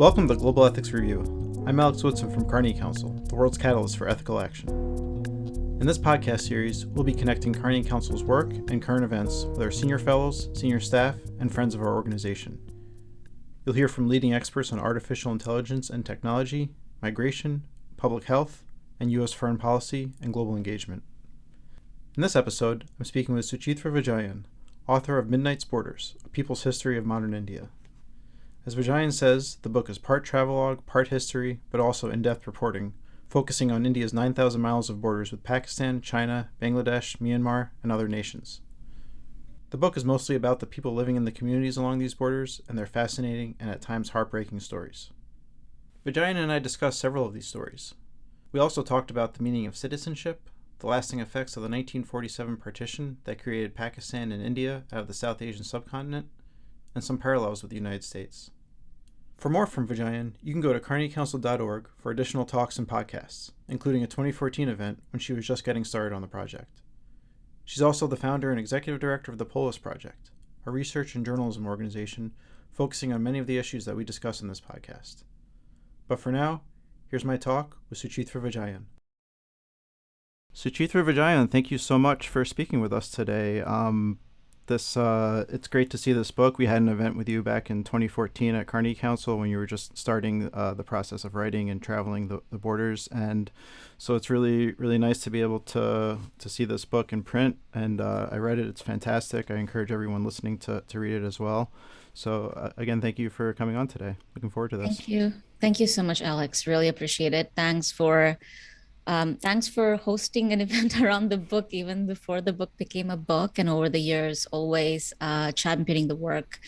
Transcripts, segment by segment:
Welcome to Global Ethics Review. I'm Alex Woodson from Carnegie Council, the world's catalyst for ethical action. In this podcast series, we'll be connecting Carnegie Council's work and current events with our senior fellows, senior staff, and friends of our organization. You'll hear from leading experts on artificial intelligence and technology, migration, public health, and U.S. foreign policy and global engagement. In this episode, I'm speaking with Suchhitra Vijayan, author of Midnight's Borders, A People's History of Modern India. As Vijayan says, the book is part travelogue, part history, but also in-depth reporting, focusing on India's 9,000 miles of borders with Pakistan, China, Bangladesh, Myanmar, and other nations. The book is mostly about the people living in the communities along these borders and their fascinating and at times heartbreaking stories. Vijayan and I discussed several of these stories. We also talked about the meaning of citizenship, the lasting effects of the 1947 partition that created Pakistan and India out of the South Asian subcontinent, and some parallels with the United States. For more from Vijayan, you can go to carnegiecouncil.org for additional talks and podcasts, including a 2014 event when she was just getting started on the project. She's also the founder and executive director of the Polis Project, a research and journalism organization focusing on many of the issues that we discuss in this podcast. But for now, here's my talk with Suchhitra Vijayan. Suchhitra Vijayan, thank you so much for speaking with us today. It's great to see this book. We had an event with you back in 2014 at Carnegie Council when you were just starting the process of writing and traveling the borders, and so it's really, really nice to be able to see this book in print. And I read it; it's fantastic. I encourage everyone listening to read it as well. So again, thank you for coming on today. Looking forward to this. Thank you so much, Alex. Really appreciate it. Thanks for hosting an event around the book, even before the book became a book, and over the years, always championing the work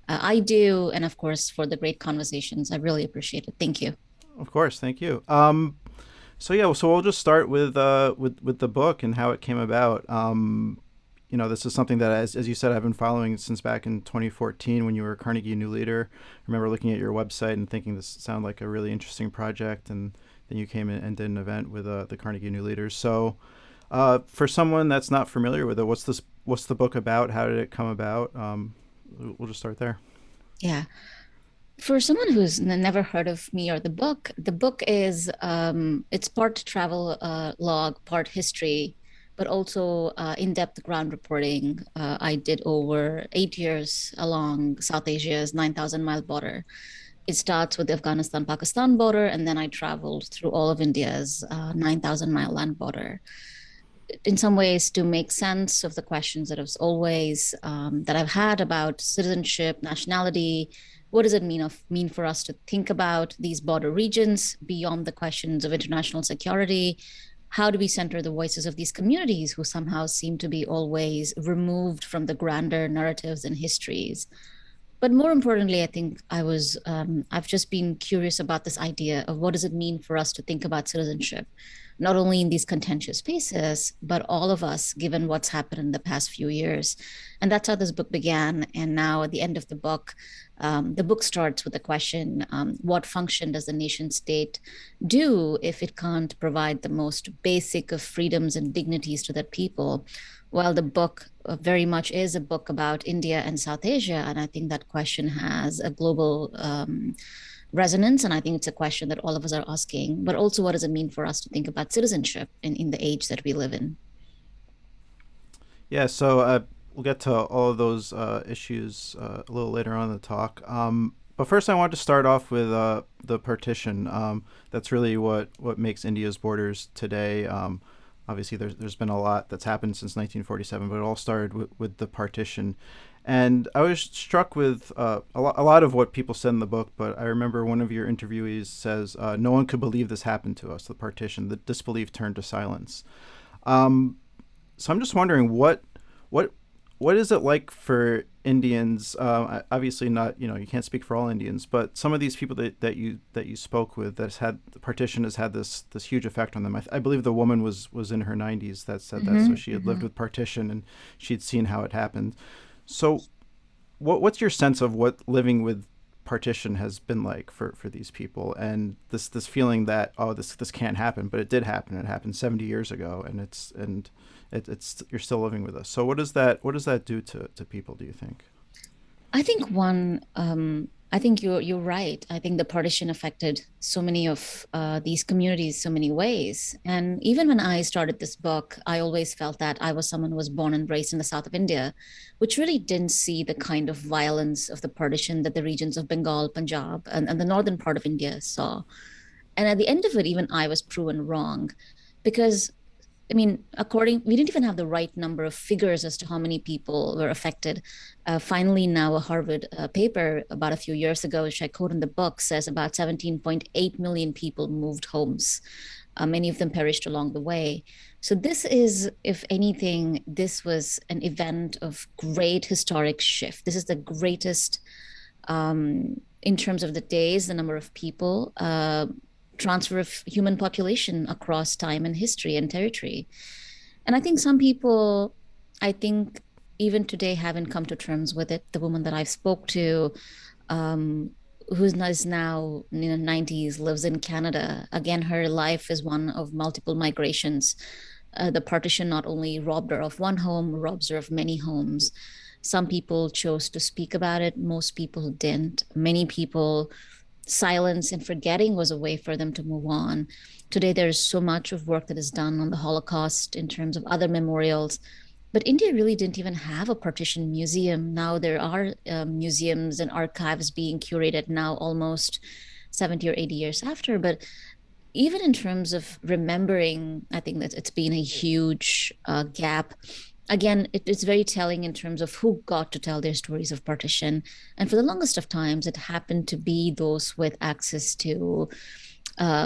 I do, and of course, for the great conversations. I really appreciate it. Thank you. Of course, thank you. So we'll just start with the book and how it came about. This is something that, as you said, I've been following since back in 2014 when you were a Carnegie New Leader. I remember looking at your website and thinking this sounded like a really interesting project, and then you came in and did an event with the Carnegie New Leaders. So for someone that's not familiar with it, what's the book about? How did it come about? We'll just start there. Yeah. For someone who's never heard of me or the book is it's part travel log, part history, but also in-depth ground reporting. I did over 8 years along South Asia's 9,000-mile border. It starts with the Afghanistan-Pakistan border, and then I traveled through all of India's 9,000-mile land border. In some ways, to make sense of the questions that I've had about citizenship, nationality, what does it mean for us to think about these border regions beyond the questions of international security? How do we center the voices of these communities who somehow seem to be always removed from the grander narratives and histories? But more importantly, I think I've just been curious about this idea of what does it mean for us to think about citizenship, not only in these contentious spaces, but all of us, given what's happened in the past few years. And that's how this book began. And now at the end of the book starts with the question, what function does the nation state do if it can't provide the most basic of freedoms and dignities to that people? Well, the book very much is a book about India and South Asia, and I think that question has a global resonance, and I think it's a question that all of us are asking, but also what does it mean for us to think about citizenship in the age that we live in? Yeah, so we'll get to all of those issues a little later on in the talk. But first I wanted to start off with the partition. That's really what makes India's borders today. Obviously, there's been a lot that's happened since 1947, but it all started with the partition. And I was struck with a lot of what people said in the book, but I remember one of your interviewees says, no one could believe this happened to us, the partition. The disbelief turned to silence. So I'm just wondering, what is it like for Indians? Obviously not, you can't speak for all Indians, but some of these people that you spoke with, the partition has had this huge effect on them. I believe the woman was in her 90s that said that, so she had lived with partition and she'd seen how it happened. So what's your sense of what living with partition has been like for these people, and this feeling that, oh, this can't happen, but it did happen. It happened 70 years ago, and it's you're still living with us. So what does that do to people, do you think? I think I think you're right. I think the partition affected so many of these communities so many ways. And even when I started this book, I always felt that I was someone who was born and raised in the south of India, which really didn't see the kind of violence of the partition that the regions of Bengal, Punjab, and the northern part of India saw. And at the end of it, even I was proven wrong because I mean, we didn't even have the right number of figures as to how many people were affected. Finally, now a Harvard paper about a few years ago, which I quote in the book, says about 17.8 million people moved homes. Many of them perished along the way. So this is, if anything, this was an event of great historic shift. This is the greatest in terms of the days, the number of people, transfer of human population across time and history and territory. And I think some people, I think even today haven't come to terms with it. The woman that I've spoke to, um, who is now in the 90s, lives in Canada. Again, her life is one of multiple migrations. The partition not only robbed her of one home, robs her of many homes. Some people chose to speak about it. Most people didn't. Many people silence and forgetting was a way for them to move on. Today, there's so much of work that is done on the Holocaust in terms of other memorials. But India really didn't even have a partition museum. Now there are museums and archives being curated now almost 70 or 80 years after. But even in terms of remembering, I think that it's been a huge gap. Again, it's very telling in terms of who got to tell their stories of partition. And for the longest of times, it happened to be those with access to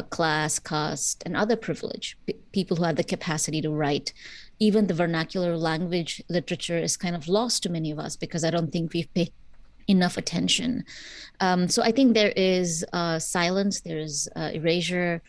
class, caste, and other privilege, people who had the capacity to write. Even the vernacular language literature is kind of lost to many of us because I don't think we've paid enough attention. So I think there is silence, there is erasure.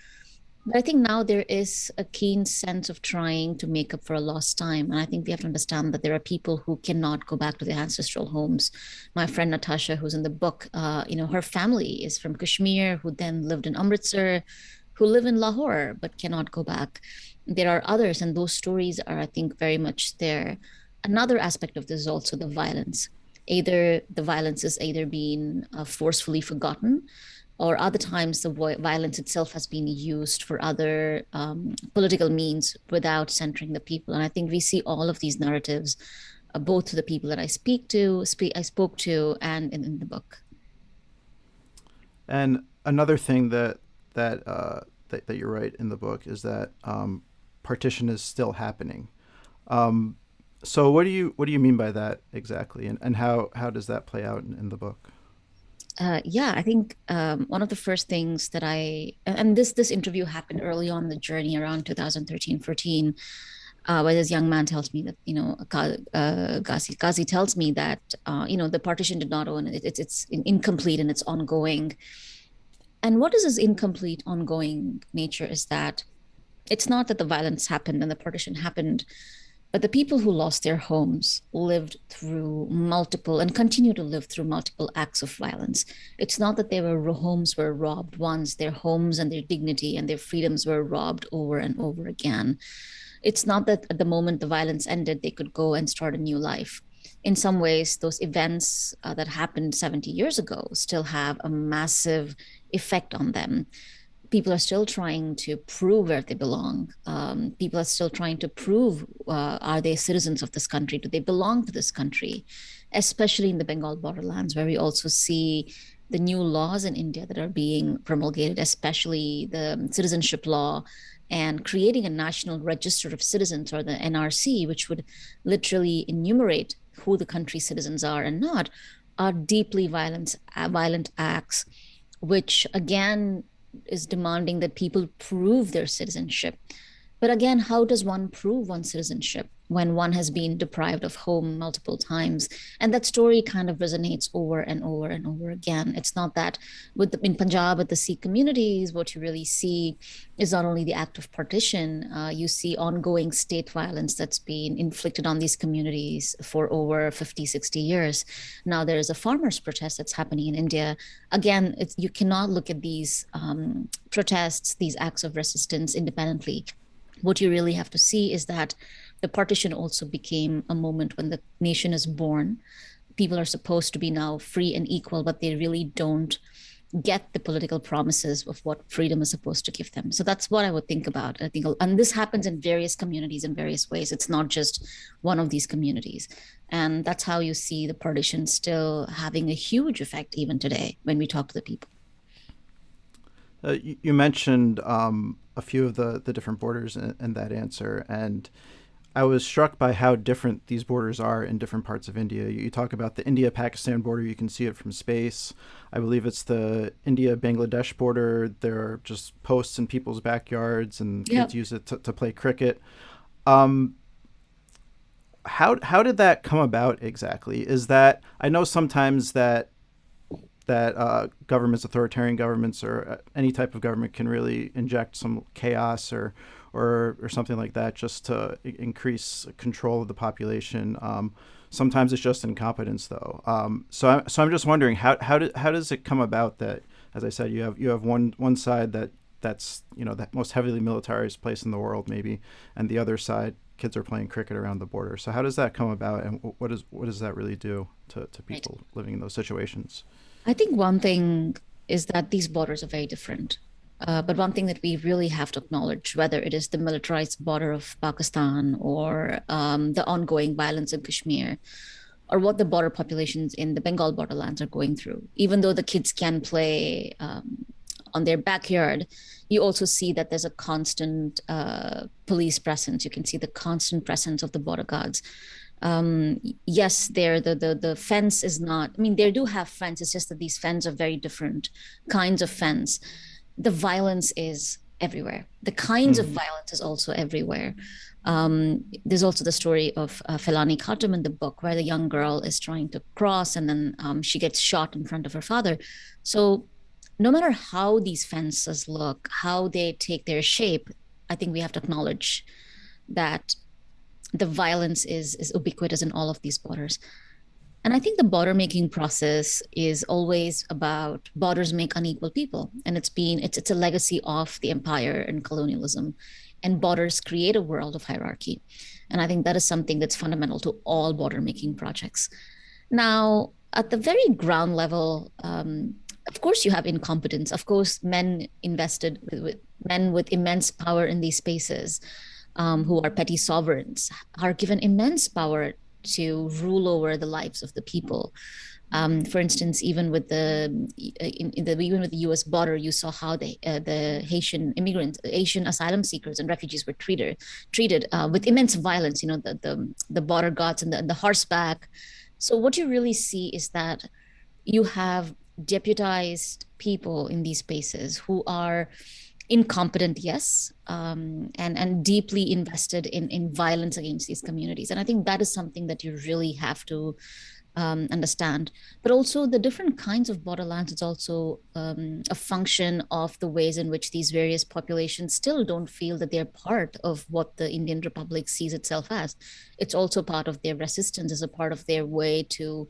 But I think now there is a keen sense of trying to make up for a lost time. And I think we have to understand that there are people who cannot go back to their ancestral homes. My friend Natasha, who's in the book, her family is from Kashmir, who then lived in Amritsar, who live in Lahore, but cannot go back. There are others, and those stories are, I think, very much there. Another aspect of this is also the violence. Either the violence is either being forcefully forgotten, or other times the violence itself has been used for other political means without centering the people. And I think we see all of these narratives, both to the people that I spoke to, and in the book. And another thing that you write in the book is that partition is still happening. So what do you mean by that exactly, and how does that play out in the book? Yeah, I think one of the first things that and this interview happened early on in the journey around 2013, 14, where this young man tells me that, Ghazi tells me that, the partition did not own it. It's incomplete and it's ongoing. And what is this incomplete, ongoing nature is that it's not that the violence happened and the partition happened, but the people who lost their homes lived through multiple and continue to live through multiple acts of violence. It's not that their homes were robbed once, their homes and their dignity and their freedoms were robbed over and over again. It's not that at the moment the violence ended, they could go and start a new life. In some ways, those events that happened 70 years ago still have a massive effect on them. People are still trying to prove where they belong. People are still trying to prove, are they citizens of this country? Do they belong to this country? Especially in the Bengal borderlands, where we also see the new laws in India that are being promulgated, especially the citizenship law, and creating a national register of citizens, or the NRC, which would literally enumerate who the country's citizens are and not, are deeply violent acts, which again is demanding that people prove their citizenship. But again, how does one prove one's citizenship when one has been deprived of home multiple times? And that story kind of resonates over and over and over again. It's not that in Punjab, with the Sikh communities, what you really see is not only the act of partition, you see ongoing state violence that's been inflicted on these communities for over 50, 60 years. Now there is a farmers' protest that's happening in India. Again, you cannot look at these protests, these acts of resistance independently. What you really have to see is that the partition also became a moment when the nation is born, people are supposed to be now free and equal, but they really don't get the political promises of what freedom is supposed to give them. So that's what I would think about. I think, and this happens in various communities in various ways. It's not just one of these communities. And that's how you see the partition still having a huge effect even today when we talk to the people. You mentioned a few of the different borders in that answer, and I was struck by how different these borders are in different parts of India. You talk about the India-Pakistan border, you can see it from space. I believe it's the India-Bangladesh border. There are just posts in people's backyards, and kids use it to play cricket. How did that come about exactly? Is that, I know sometimes that governments, authoritarian governments, or any type of government can really inject some chaos or something like that just to increase control of the population. Sometimes it's just incompetence, though. So I'm just wondering how does it come about that, as I said, you have one side that's the most heavily militarized place in the world maybe, and the other side kids are playing cricket around the border. So how does that come about, and what does that really do to people living in those situations? I think one thing is that these borders are very different. But one thing that we really have to acknowledge, whether it is the militarized border of Pakistan or the ongoing violence in Kashmir, or what the border populations in the Bengal borderlands are going through, even though the kids can play on their backyard, you also see that there's a constant police presence. You can see the constant presence of the border guards. Yes, the fence is not, I mean, they do have fence. It's just that these fences are very different kinds of fence. The violence is everywhere. The kinds of violence is also everywhere. There's also the story of Felani Khatam in the book, where the young girl is trying to cross and then she gets shot in front of her father. So no matter how these fences look, how they take their shape, I think we have to acknowledge that the violence is ubiquitous in all of these borders. And I think the border making process is always about borders make unequal people. And it's a legacy of the empire and colonialism. And borders create a world of hierarchy. And I think that is something that's fundamental to all border making projects. Now, at the very ground level, of course, you have incompetence. Of course, men with immense power in these spaces, who are petty sovereigns, are given immense power to rule over the lives of the people. For instance, even with the U.S. border, you saw how the Haitian immigrants, Asian asylum seekers, and refugees were treated with immense violence. You know, the border guards and the horseback. So what you really see is that you have deputized people in these spaces who are incompetent, yes, and deeply invested in violence against these communities. And I think that is something that you really have to understand. But also the different kinds of borderlands, it's also a function of the ways in which these various populations still don't feel that they're part of what the Indian Republic sees itself as. It's also part of their resistance, as a part of their way to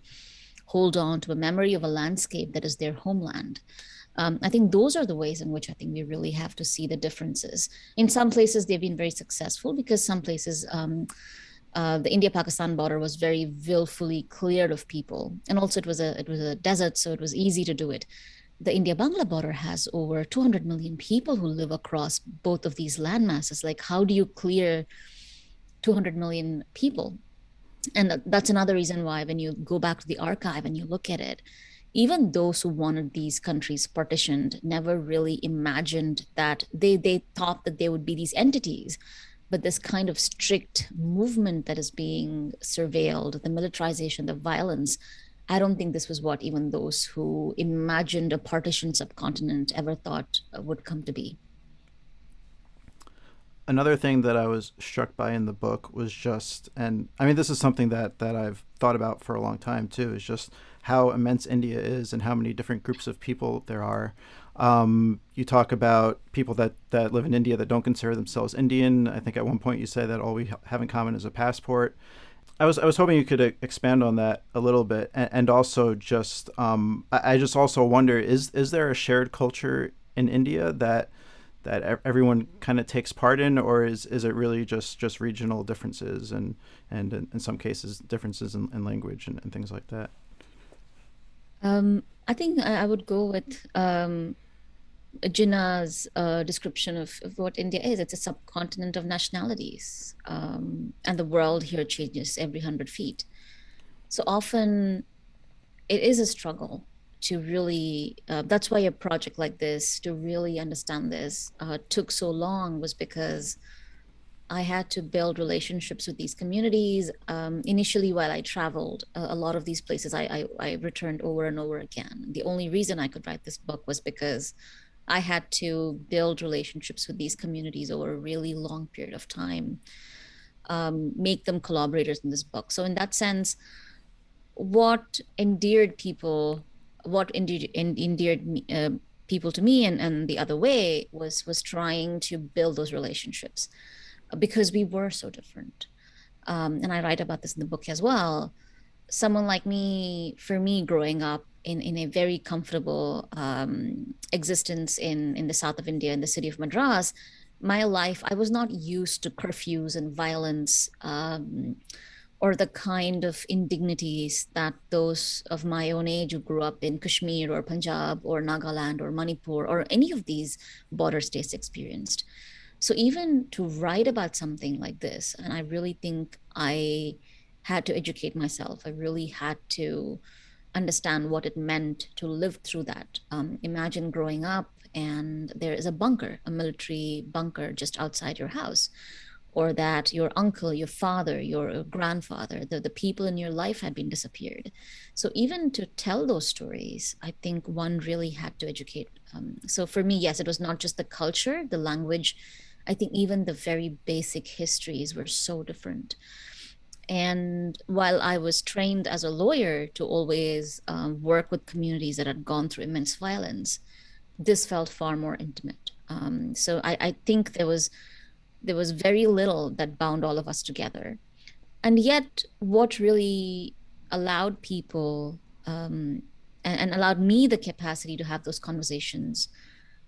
hold on to a memory of a landscape that is their homeland. I think those are the ways in which I think we really have to see the differences. In some places, they've been very successful because some places, the India-Pakistan border was very willfully cleared of people. And also it was a desert, so it was easy to do it. The India-Bangla border has over 200 million people who live across both of these land masses. Like, how do you clear 200 million people? And that's another reason why when you go back to the archive and you look at it, even those who wanted these countries partitioned never really imagined that they thought that there would be these entities. But this kind of strict movement that is being surveilled, the militarization, the violence, I don't think this was what even those who imagined a partitioned subcontinent ever thought would come to be. Another thing that I was struck by in the book was just, and I mean, this is something that I've thought about for a long time too, is just how immense India is and how many different groups of people there are. You talk about people that live in India that don't consider themselves Indian. I think at one point you say that all we have in common is a passport. I was hoping you could expand on that a little bit, and also just I just also wonder, is there a shared culture in India everyone kind of takes part in, or is it really just regional differences and in some cases differences in language and things like that? I think I would go with Jinnah's description of what India is. It's a subcontinent of nationalities, and the world here changes every 100 feet. So often it is a struggle to really, that's why a project like this, to really understand this, took so long, was because I had to build relationships with these communities. Initially, while I traveled, a lot of these places I returned over and over again. The only reason I could write this book was because I had to build relationships with these communities over a really long period of time, make them collaborators in this book. So in that sense, what endeared people, what endeared people to me, and the other way was trying to build those relationships because we were so different. And I write about this in the book as well. Someone like me, for me, growing up in a very comfortable existence in the south of India, in the city of Madras, my life, I was not used to curfews and violence, or the kind of indignities that those of my own age who grew up in Kashmir or Punjab or Nagaland or Manipur or any of these border states experienced. So even to write about something like this, and I really think I had to educate myself. I really had to understand what it meant to live through that. Imagine growing up and there is a bunker, a military bunker just outside your house, or that your uncle, your father, your grandfather, the people in your life had been disappeared. So even to tell those stories, I think one really had to educate. So for me, yes, it was not just the culture, the language. I think even the very basic histories were so different. And while I was trained as a lawyer to always work with communities that had gone through immense violence, this felt far more intimate. So I think there was very little that bound all of us together. And yet, what really allowed people and allowed me the capacity to have those conversations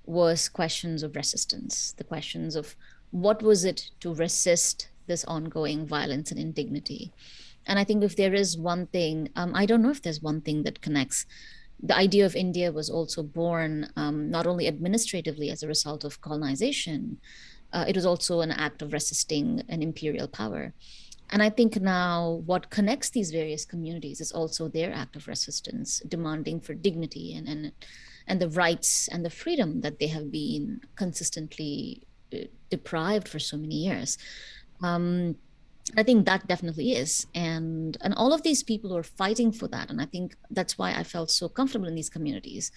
was questions of resistance, the questions of what was it to resist this ongoing violence and indignity. And I think if there is one thing, I don't know if there's one thing that connects. The idea of India was also born not only administratively as a result of colonization, it was also an act of resisting an imperial power. And I think now what connects these various communities is also their act of resistance, demanding for dignity and the rights and the freedom that they have been consistently deprived for so many years. Um, I think that definitely is, and all of these people who are fighting for that, and I think that's why I felt so comfortable in these communities,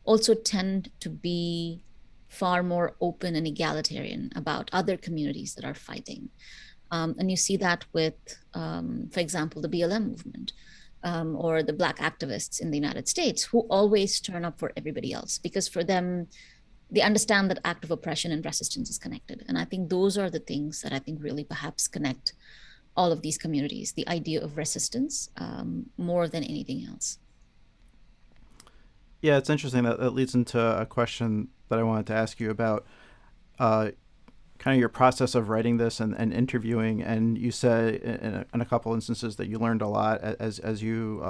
also tend to be far more open and egalitarian about other communities that are fighting. And you see that with, for example, the BLM movement, or the Black activists in the United States, who always turn up for everybody else because for them, they understand that act of oppression and resistance is connected. And I think those are the things that I think really perhaps connect all of these communities, the idea of resistance, more than anything else. Yeah, it's interesting that leads into a question that I wanted to ask you about uh, kind of your process of writing this and interviewing. And you said in a couple instances that you learned a lot as you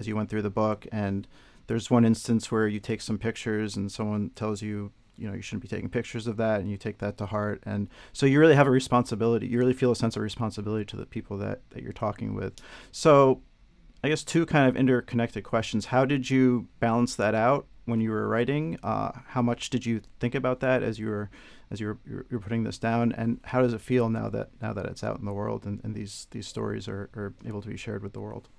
went through the book. And there's one instance where you take some pictures and someone tells you, you shouldn't be taking pictures of that, and you take that to heart. And so you really have a responsibility. You really feel a sense of responsibility to the people that you're talking with. So I guess two kind of interconnected questions. How did you balance that out when you were writing? How much did you think about that as you were putting this down? And how does it feel now that it's out in the world and these stories are able to be shared with the world?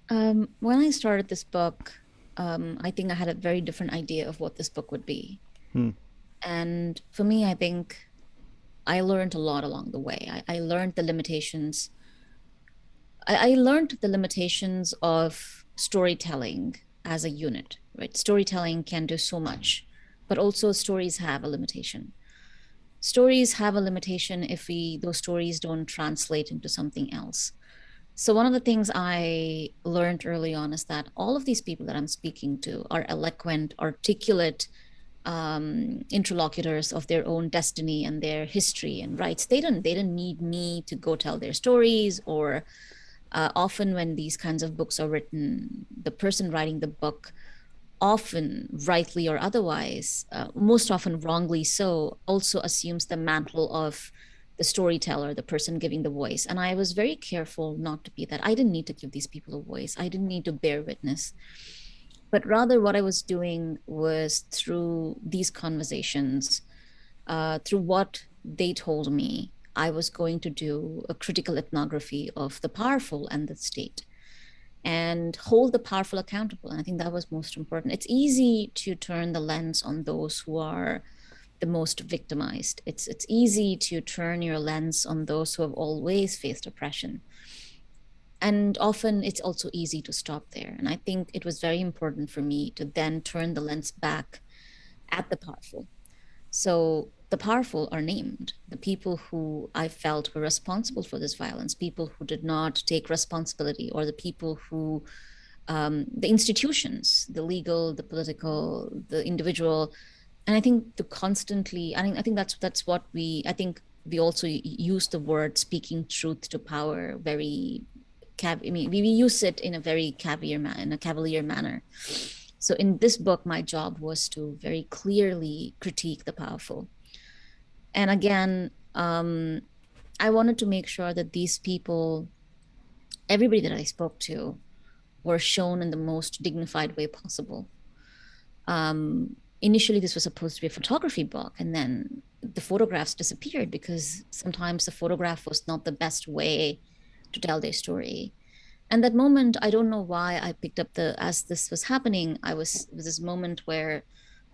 When I started this book, I think I had a very different idea of what this book would be. Hmm. And for me, I think I learned a lot along the way. I learned the limitations. I learned the limitations of storytelling as a unit, right? Storytelling can do so much, but also stories have a limitation. Stories have a limitation if those stories don't translate into something else. So one of the things I learned early on is that all of these people that I'm speaking to are eloquent, articulate, interlocutors of their own destiny and their history and rights. They didn't need me to go tell their stories. Or often when these kinds of books are written, the person writing the book, often rightly or otherwise, most often wrongly so, also assumes the mantle of the storyteller, the person giving the voice. And I was very careful not to be that. I didn't need to give these people a voice. I didn't need to bear witness. But rather, what I was doing was, through these conversations, through what they told me, I was going to do a critical ethnography of the powerful and the state, and hold the powerful accountable. And I think that was most important. It's easy to turn the lens on those who are the most victimized. It's easy to turn your lens on those who have always faced oppression. And often it's also easy to stop there. And I think it was very important for me to then turn the lens back at the powerful. So the powerful are named, the people who I felt were responsible for this violence, people who did not take responsibility, or the people who, the institutions, the legal, the political, the individual. And I think to constantly, I think that's what I think we also use the word speaking truth to power very, I mean, we use it in a very cavalier manner. So in this book, my job was to very clearly critique the powerful. And again, I wanted to make sure that these people, everybody that I spoke to, were shown in the most dignified way possible. Initially, this was supposed to be a photography book, and then the photographs disappeared because sometimes the photograph was not the best way to tell their story. And that moment, I don't know why I picked up as this was happening, it was this moment where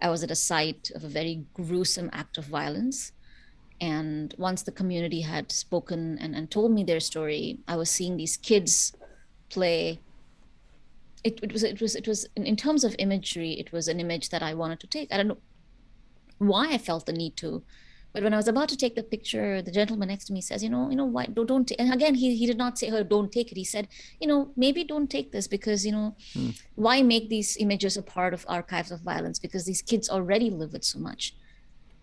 I was at a site of a very gruesome act of violence. And once the community had spoken and told me their story, I was seeing these kids play. It was in terms of imagery, it was an image that I wanted to take. I don't know why I felt the need to, but when I was about to take the picture, the gentleman next to me says, why don't and again, he did not say, oh, don't take it. He said, maybe don't take this because, why make these images a part of archives of violence? Because these kids already live with so much.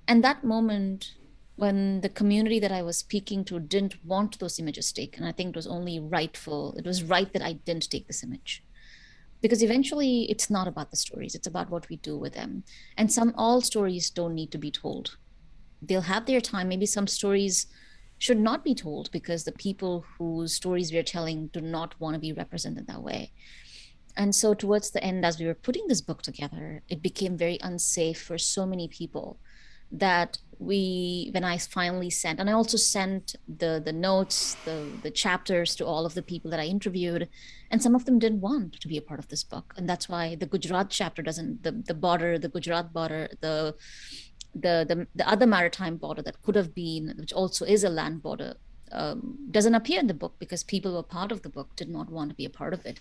And that moment, when the community that I was speaking to didn't want those images taken, I think it was right that I didn't take this image. Because eventually it's not about the stories, it's about what we do with them. And all stories don't need to be told. They'll have their time. Maybe some stories should not be told because the people whose stories we're telling do not want to be represented that way. And so towards the end, as we were putting this book together, it became very unsafe for so many people that when I finally sent, and I also sent the notes, the chapters to all of the people that I interviewed, and some of them didn't want to be a part of this book. And that's why the Gujarat chapter doesn't, the Gujarat border, the other maritime border that could have been, which also is a land border, doesn't appear in the book because people who were part of the book did not want to be a part of it.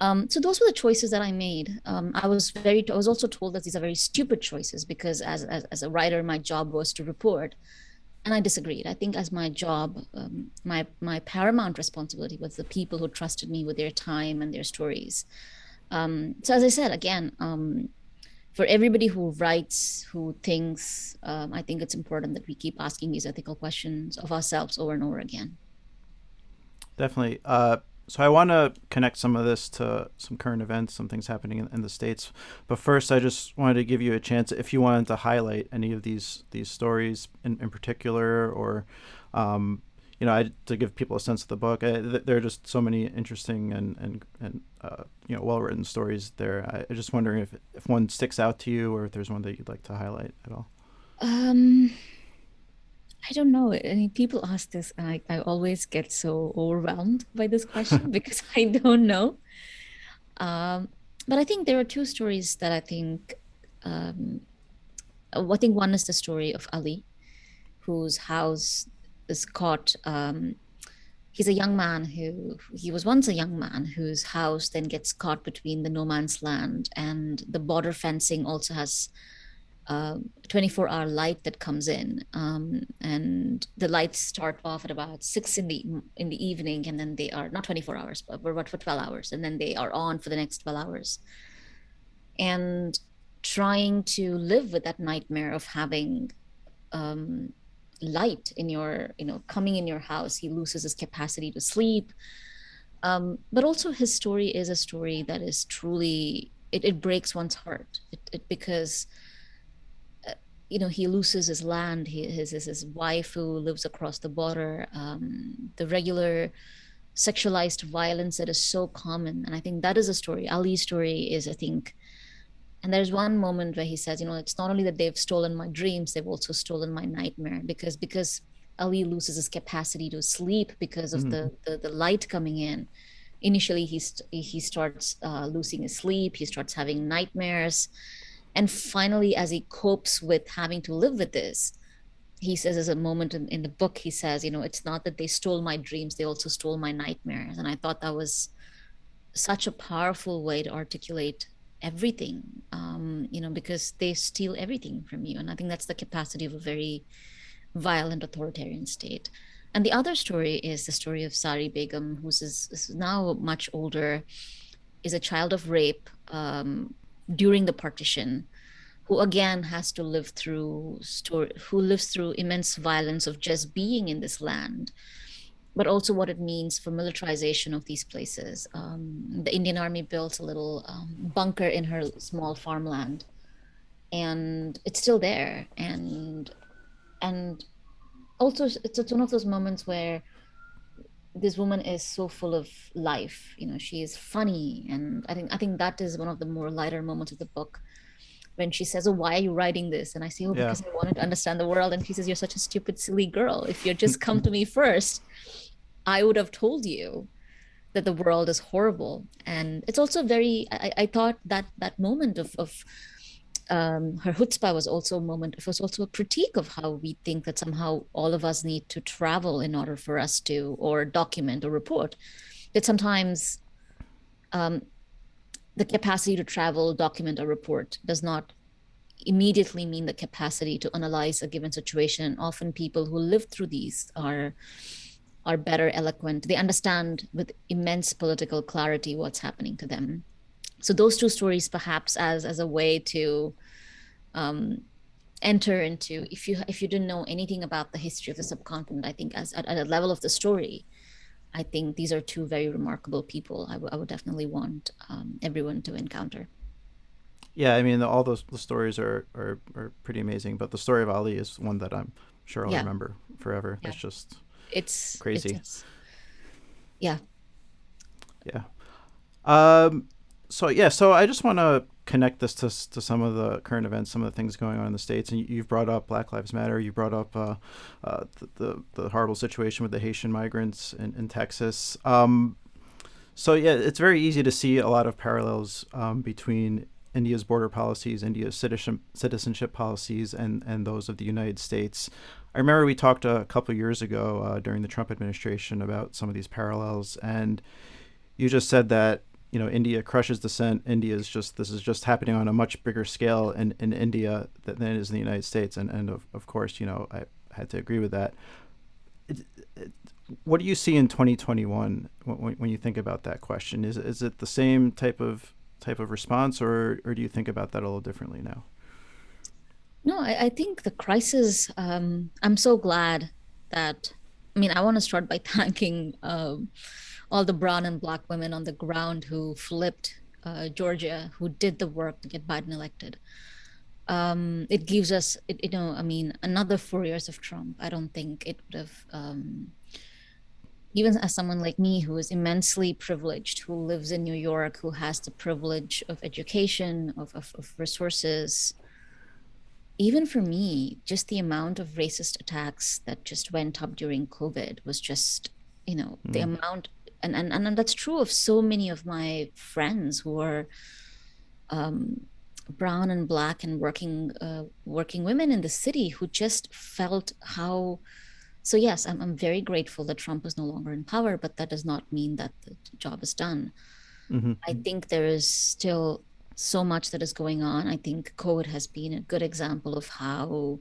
So those were the choices that I made. I was also told that these are very stupid choices because as a writer, my job was to report, and I disagreed. I think as my job, my paramount responsibility was the people who trusted me with their time and their stories. So as I said, again, for everybody who writes, who thinks, I think it's important that we keep asking these ethical questions of ourselves over and over again. Definitely. So I want to connect some of this to some current events, some things happening in the States. But first, I just wanted to give you a chance if you wanted to highlight any of these stories in particular, or, to give people a sense of the book. There are just so many interesting and well-written stories there. I'm just wondering if one sticks out to you or if there's one that you'd like to highlight at all. I don't know. I mean, people ask this, and I always get so overwhelmed by this question because I don't know. But I think there are two stories that I think one is the story of Ali, whose house is caught. He was once a young man whose house then gets caught between the no man's land, and the border fencing also has 24-hour light that comes in, and the lights start off at about 6 in the evening, and then they are not 24 hours but for 12 hours, and then they are on for the next 12 hours. And trying to live with that nightmare of having um, light in your, coming in your house. He loses his capacity to sleep. But also his story is a story that is truly, it breaks one's heart. Because he loses his land, his wife who lives across the border, the regular sexualized violence that is so common. And I think that is a story. Ali's story is, I think, and there's one moment where he says, it's not only that they've stolen my dreams, they've also stolen my nightmare, because Ali loses his capacity to sleep because of the light coming in. Initially, he starts losing his sleep. He starts having nightmares. And finally, as he copes with having to live with this, he says, as a moment in the book, he says, it's not that they stole my dreams, they also stole my nightmares. And I thought that was such a powerful way to articulate everything, because they steal everything from you. And I think that's the capacity of a very violent authoritarian state. And the other story is the story of Sari Begum, is now much older, is a child of rape during the partition, who again has to live through who lives through immense violence of just being in this land, but also what it means for militarization of these places. The Indian Army built a little bunker in her small farmland, and it's still there. And also, it's one of those moments where this woman is so full of life. She is funny, and I think that is one of the more lighter moments of the book, when she says, "Oh, why are you writing this?" And I say, "Oh, Yeah. because I wanted to understand the world." And she says, "You're such a stupid, silly girl. If you'd just come to me first, I would have told you that the world is horrible." And it's also very, I thought that moment of her chutzpah was also a moment, it was also a critique of how we think that somehow all of us need to travel in order for us to, or document or report. That sometimes the capacity to travel, document, or report does not immediately mean the capacity to analyze a given situation. Often people who live through these are better eloquent. They understand with immense political clarity what's happening to them. So those two stories, perhaps as a way to enter into, if you didn't know anything about the history of the subcontinent, I think as at a level of the story, I think these are two very remarkable people. I would definitely want everyone to encounter. Yeah, I mean, all those the stories are pretty amazing, but the story of Ali is one that I'm sure I'll remember forever. Yeah. That's just It's crazy. Yeah. Yeah. So I just want to connect this to some of the current events, some of the things going on in the States. And you've brought up Black Lives Matter. You brought up the horrible situation with the Haitian migrants in Texas. So yeah, it's very easy to see a lot of parallels between India's border policies, India's citizenship policies, and those of the United States. I remember we talked a couple of years ago during the Trump administration about some of these parallels, and you just said that India crushes dissent. This is just happening on a much bigger scale in India than it is in the United States, and of course I had to agree with that. What do you see in 2021 when you think about that question? Is it the same type of response, or do you think about that a little differently now? No, I think the crisis, I'm so glad that, I want to start by thanking all the brown and Black women on the ground who flipped Georgia, who did the work to get Biden elected. It gives us, another 4 years of Trump. I don't think it would have, even as someone like me who is immensely privileged, who lives in New York, who has the privilege of education, of resources. Even for me, just the amount of racist attacks that just went up during COVID was just, the amount, and that's true of so many of my friends who are brown and Black and working women in the city, who just felt how. So yes, I'm very grateful that Trump is no longer in power, but that does not mean that the job is done. Mm-hmm. I think there is still so much that is going on. I think COVID has been a good example of how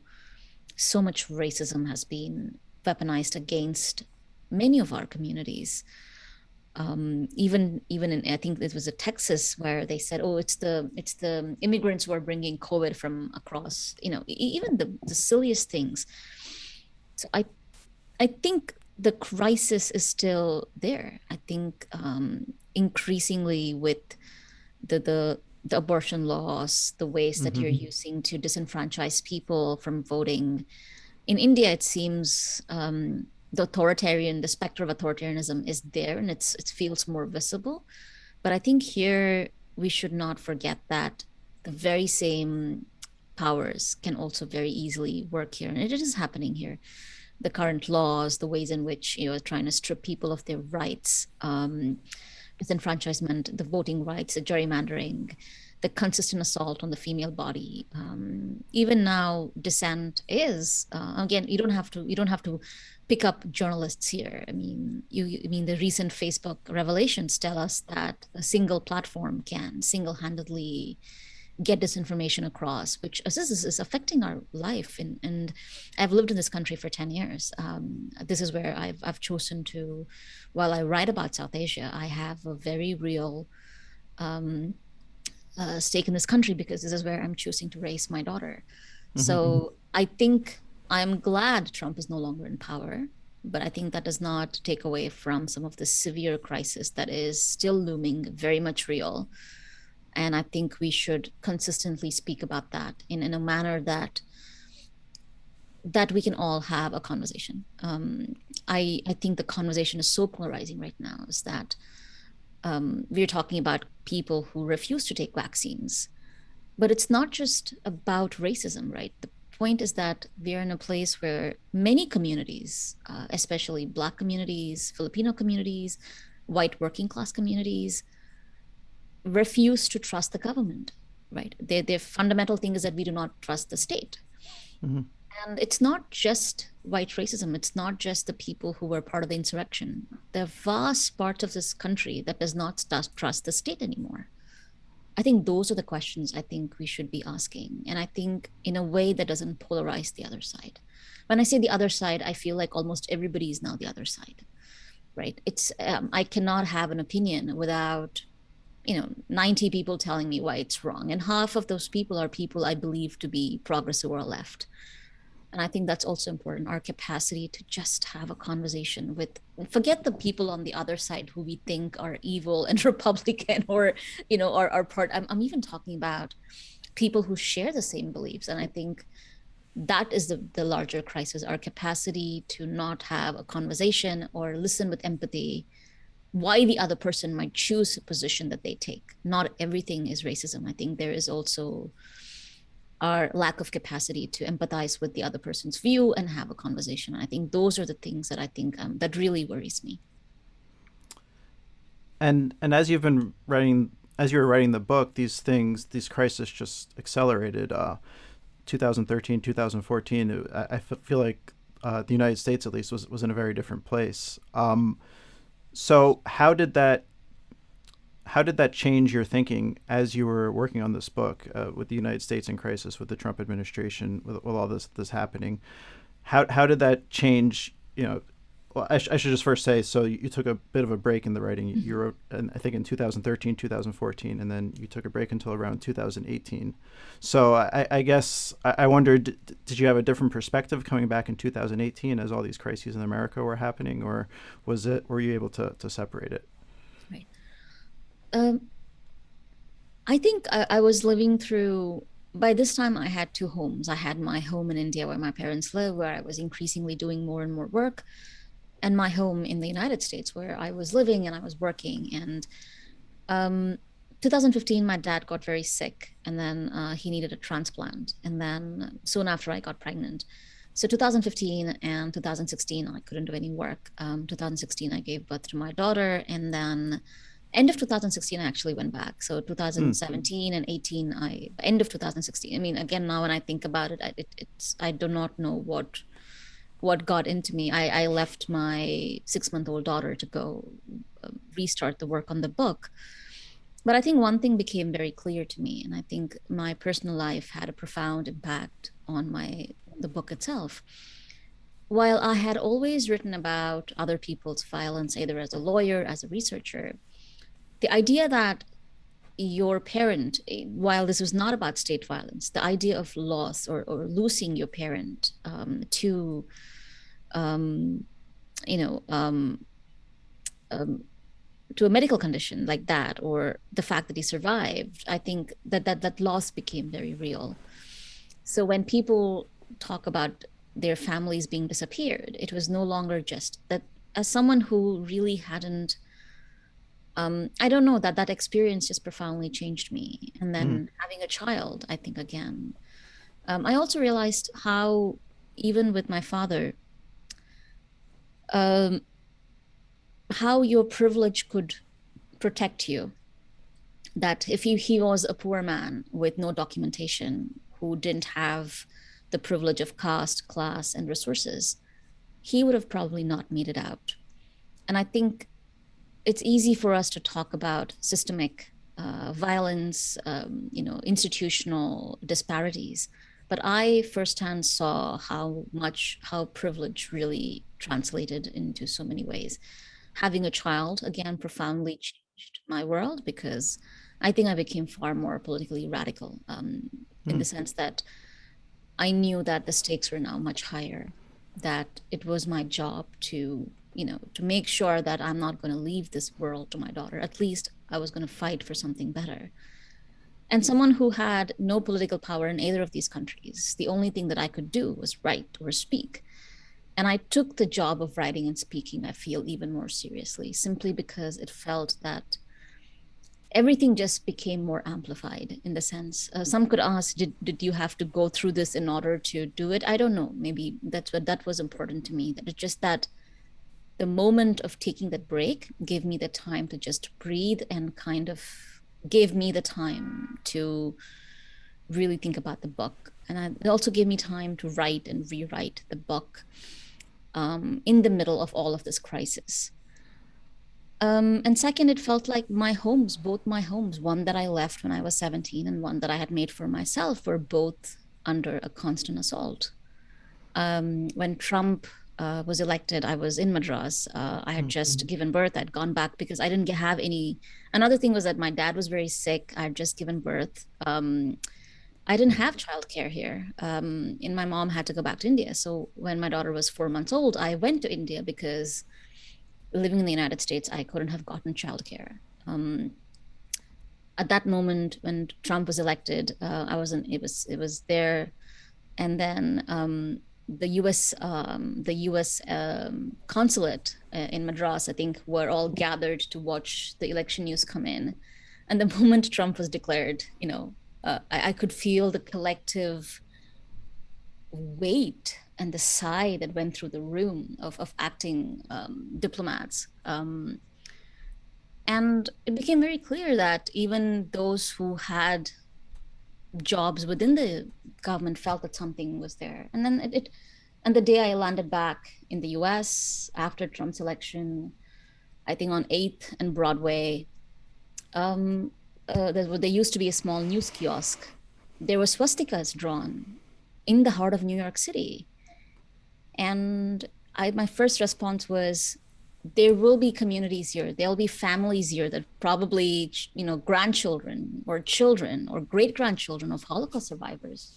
so much racism has been weaponized against many of our communities. Even in, I think it was a Texas, where they said, oh, it's the immigrants who are bringing COVID from across, even the silliest things. So I think the crisis is still there. I think increasingly with the abortion laws, the ways that you're using to disenfranchise people from voting. In India, it seems the specter of authoritarianism is there, and it feels more visible. But I think here we should not forget that the very same powers can also very easily work here, and it is happening here. The current laws, the ways in which are trying to strip people of their rights, disenfranchisement, the voting rights, the gerrymandering, the consistent assault on the female body. Even now, dissent is again. You don't have to pick up journalists here. I mean, the recent Facebook revelations tell us that a single platform can single-handedly get disinformation across, which is affecting our life. And I've lived in this country for 10 years. This is where I've chosen to, while I write about South Asia, I have a very real stake in this country, because this is where I'm choosing to raise my daughter. So I think I'm glad Trump is no longer in power, but I think that does not take away from some of the severe crisis that is still looming, very much real. And I think we should consistently speak about that in a manner that we can all have a conversation. I think the conversation is so polarizing right now, is that we're talking about people who refuse to take vaccines. But it's not just about racism, right? The point is that we're in a place where many communities, especially Black communities, Filipino communities, white working class communities, refuse to trust the government, right? Their fundamental thing is that we do not trust the state. And it's not just white racism. It's not just the people who were part of the insurrection. There are vast parts of this country that does not trust the state anymore. I think those are the questions I think we should be asking. And I think in a way that doesn't polarize the other side. When I say the other side, I feel like almost everybody is now the other side, right? It's I cannot have an opinion without 90 people telling me why it's wrong. And half of those people are people I believe to be progressive or left. And I think that's also important, our capacity to just have a conversation with, forget the people on the other side who we think are evil and Republican or, are part. I'm even talking about people who share the same beliefs. And I think that is the larger crisis, our capacity to not have a conversation or listen with empathy why the other person might choose a position that they take. Not everything is racism. I think there is also our lack of capacity to empathize with the other person's view and have a conversation. And I think those are the things that I think that really worries me. And as you were writing the book, these crises just accelerated. 2013, 2014. I feel like the United States, at least, was in a very different place. So how did that change your thinking as you were working on this book, with the United States in crisis, with the Trump administration, with all this happening? How did that change? Well, I should just first say, so you took a bit of a break in the writing. You wrote, I think, in 2013, 2014, and then you took a break until around 2018. So I guess I wondered, did you have a different perspective coming back in 2018 as all these crises in America were happening, or were you able to separate it? Right. I think I was living through, by this time I had two homes. I had my home in India where my parents live, where I was increasingly doing more and more work, and my home in the United States where I was living and I was working. And 2015, my dad got very sick, and then he needed a transplant. And then soon after, I got pregnant. So 2015 and 2016, I couldn't do any work. 2016, I gave birth to my daughter, and then end of 2016, I actually went back. So 2017 and 18, end of 2016. I mean, again, now when I think about it, I do not know what got into me. I left my 6-month-old daughter to go restart the work on the book. But I think one thing became very clear to me, and I think my personal life had a profound impact on the book itself. while I had always written about other people's violence, either as a lawyer, as a researcher, the idea that your parent, while this was not about state violence, the idea of loss or losing your parent to, um, you know, um, to a medical condition like that, or the fact that he survived, I think that loss became very real. So when people talk about their families being disappeared, it was no longer just that. As someone who really hadn't, I don't know, that experience just profoundly changed me. And Mm. then having a child, I think again, I also realized how, even with my father, um, how your privilege could protect you. That if he was a poor man with no documentation, who didn't have the privilege of caste, class, and resources, he would have probably not made it out. And I think it's easy for us to talk about systemic violence, institutional disparities. But I firsthand saw how privilege really translated into so many ways. Having a child, again, profoundly changed my world because I think I became far more politically radical, in Mm. the sense that I knew that the stakes were now much higher, that it was my job to, to make sure that I'm not going to leave this world to my daughter. At least I was going to fight for something better. And someone who had no political power in either of these countries, the only thing that I could do was write or speak. And I took the job of writing and speaking, I feel, even more seriously, simply because it felt that everything just became more amplified in the sense, some could ask, did you have to go through this in order to do it? I don't know. Maybe that was important to me, that it's just that the moment of taking that break gave me the time to just breathe and kind of gave me the time to really think about the book. And it also gave me time to write and rewrite the book, in the middle of all of this crisis. And second, it felt like my homes, both my homes, one that I left when I was 17 and one that I had made for myself, were both under a constant assault. When Trump was elected, I was in Madras. I had just given birth. I'd gone back because I didn't have any. Another thing was that my dad was very sick. I had just given birth. I didn't have childcare here. And my mom had to go back to India. So when my daughter was 4 months old, I went to India because living in the United States, I couldn't have gotten childcare. At that moment, when Trump was elected, I wasn't. It was there, and then the U.S. Consulate in Madras, I think, were all gathered to watch the election news come in. And the moment Trump was declared, I could feel the collective weight and the sigh that went through the room of acting diplomats. And it became very clear that even those who had jobs within the government felt that something was there. And then and the day I landed back in the US after Trump's election, I think on 8th and Broadway, there used to be a small news kiosk. There were swastikas drawn in the heart of New York City. And my first response was, there will be communities here. There'll be families here that probably, grandchildren or children or great grandchildren of Holocaust survivors.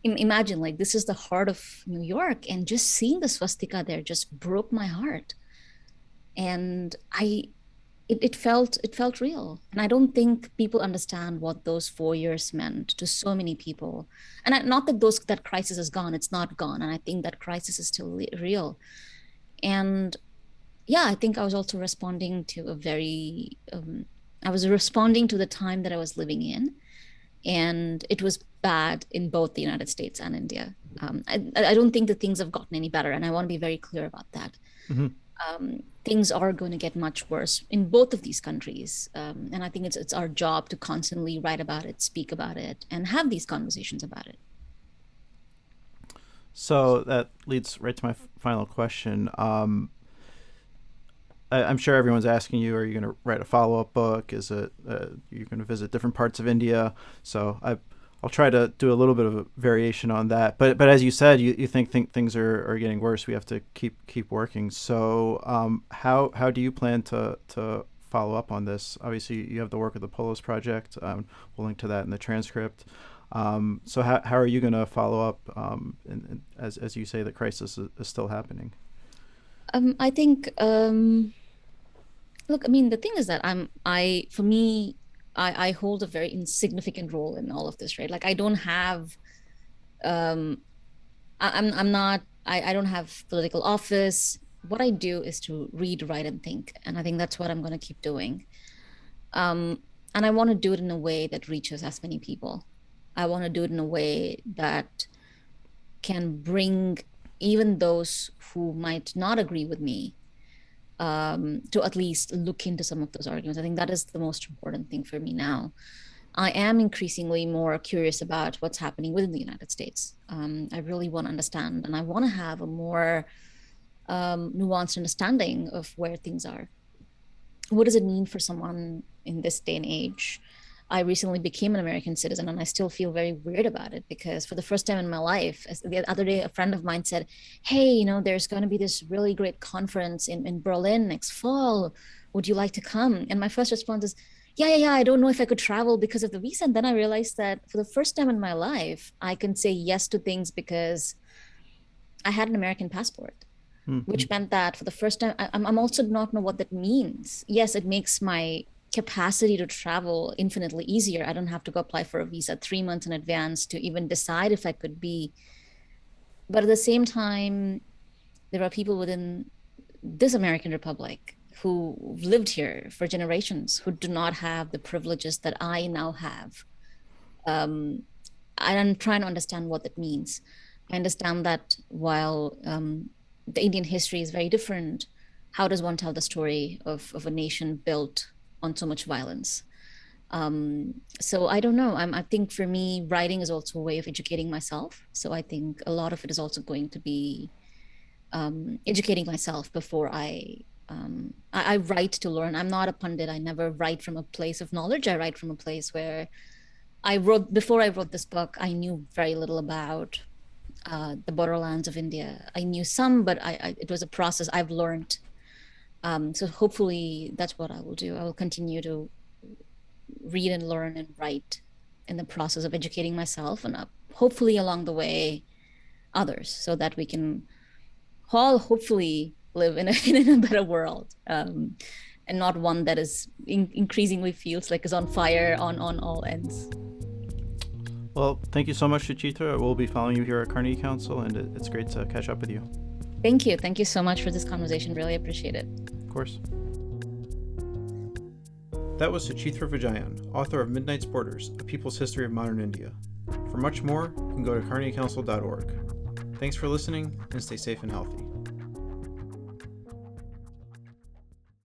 Imagine, like, this is the heart of New York, and just seeing the swastika there just broke my heart. And it felt real. And I don't think people understand what those 4 years meant to so many people. And not that that crisis is gone, it's not gone. And I think that crisis is still real. And yeah, I think I was also responding to I was responding to the time that I was living in. And it was bad in both the United States and India. I don't think that things have gotten any better. And I want to be very clear about that. Mm-hmm. Things are going to get much worse in both of these countries. And I think it's our job to constantly write about it, speak about it, and have these conversations about it. So that leads right to my final question. I'm sure everyone's asking you, are you going to write a follow-up book? Is it you're going to visit different parts of India? So I'll try to do a little bit of a variation on that. But as you said, you think things are getting worse. We have to keep working. So how do you plan to follow up on this? Obviously, you have the work of the Polis Project. We'll link to that in the transcript. So how are you going to follow up as you say the crisis is still happening? I think, look, I mean, the thing is that I hold a very insignificant role in all of this, right? Like I don't have, I'm not, I don't have political office. What I do is to read, write, and think. And I think that's what I'm going to keep doing. And I want to do it in a way that reaches as many people. I want to do it in a way that can bring even those who might not agree with me to at least look into some of those arguments. I think that is the most important thing for me now. I am increasingly more curious about what's happening within the United States. I really want to understand, and I want to have a more nuanced understanding of where things are. What does it mean for someone in this day and age? I recently became an American citizen, and I still feel very weird about it because for the first time in my life, the other day, a friend of mine said, hey, you know, there's going to be this really great conference in Berlin next fall. Would you like to come? And my first response is, yeah. I don't know if I could travel because of the visa. And then I realized that for the first time in my life, I can say yes to things because I had an American passport, which meant that for the first time, I'm also not know what that means. Yes, it makes my capacity to travel infinitely easier. I don't have to go apply for a visa 3 months in advance to even decide if I could be. But at the same time, there are people within this American Republic who lived here for generations who do not have the privileges that I now have. And I'm trying to understand what that means. I understand that while the Indian history is very different, how does one tell the story of a nation built on so much violence? So I don't know. I think for me, writing is also a way of educating myself. So I think a lot of it is also going to be educating myself before I write to learn. I'm not a pundit. I never write from a place of knowledge. I write from a place where before I wrote this book, I knew very little about the borderlands of India. I knew some, but it was a process I've learned. So hopefully that's what I will do. I will continue to read and learn and write in the process of educating myself and hopefully along the way others, so that we can all hopefully live in a better world, and not one that is increasingly feels like is on fire on all ends. Well, thank you so much, Suchitra. We'll be following you here at Carnegie Council, and it's great to catch up with you. Thank you. Thank you so much for this conversation. Really appreciate it. Of course. That was Suchhitra Vijayan, author of Midnight's Borders, A People's History of Modern India. For much more, you can go to carnegiecouncil.org. Thanks for listening, and stay safe and healthy.